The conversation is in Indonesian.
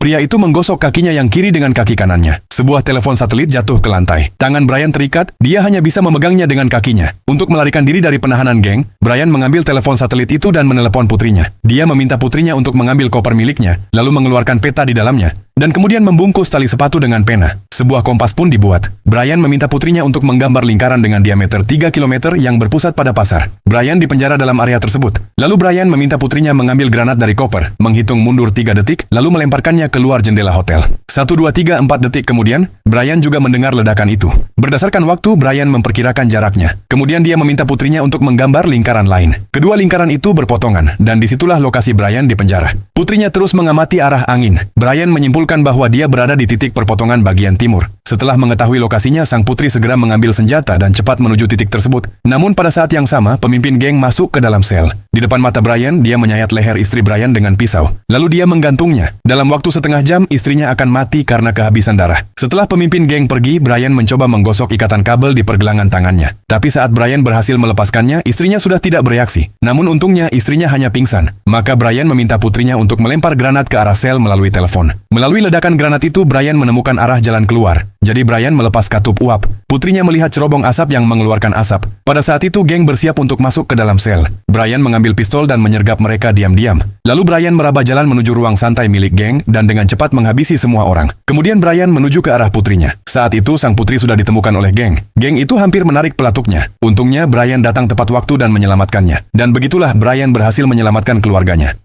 Pria itu menggosok kakinya yang kiri dengan kaki kanannya. Sebuah telepon satelit jatuh ke lantai. Tangan Brian terikat, dia hanya bisa memegangnya dengan kakinya. Untuk melarikan diri dari penahanan geng, Brian mengambil telepon satelit itu dan menelepon putrinya. Dia meminta putrinya untuk mengambil koper miliknya, lalu mengeluarkan peta di dalamnya, dan kemudian membungkus tali sepatu dengan pena. Sebuah kompas pun dibuat. Brian meminta putrinya untuk menggambar lingkaran dengan diameter 3 km yang berpusat pada pasar. Brian dipenjara dalam area tersebut. Lalu Brian meminta putrinya mengambil granat dari koper, menghitung mundur 3 detik, lalu melemparkannya keluar jendela hotel. 1, 2, 3, 4 detik kemudian, Brian juga mendengar ledakan itu. Berdasarkan waktu, Brian memperkirakan jaraknya. Kemudian dia meminta putrinya untuk menggambar lingkaran lain. Kedua lingkaran itu berpotongan, dan disitulah lokasi Brian di penjara. Putrinya terus mengamati arah angin. Brian menyimpulkan bahwa dia berada di titik perpotongan bagian timur. Setelah mengetahui lokasinya, sang putri segera mengambil senjata dan cepat menuju titik tersebut. Namun pada saat yang sama, pemimpin geng masuk ke dalam sel. Di depan mata Brian, dia menyayat leher istri Brian dengan pisau. Lalu dia menggantungnya. Dalam waktu setengah jam, istrinya akan mati karena kehabisan darah. Setelah pemimpin geng pergi, Brian mencoba menggosok ikatan kabel di pergelangan tangannya. Tapi saat Brian berhasil melepaskannya, istrinya sudah tidak bereaksi. Namun untungnya, istrinya hanya pingsan. Maka Brian meminta putrinya untuk melempar granat ke arah sel melalui telepon. Melalui ledakan granat itu, Brian menemukan arah jalan keluar. Jadi Brian melepas katup uap. Putrinya melihat cerobong asap yang mengeluarkan asap. Pada saat itu, geng bersiap untuk masuk ke dalam sel. Brian mengambil pistol dan menyergap mereka diam-diam. Lalu Brian meraba jalan menuju ruang santai milik geng dan dengan cepat menghabisi semua orang. Kemudian Brian menuju ke arah putrinya. Saat itu, sang putri sudah ditemukan oleh geng. Geng itu hampir menarik pelatuknya. Untungnya, Brian datang tepat waktu dan menyelamatkannya. Dan begitulah Brian berhasil menyelamatkan keluarganya.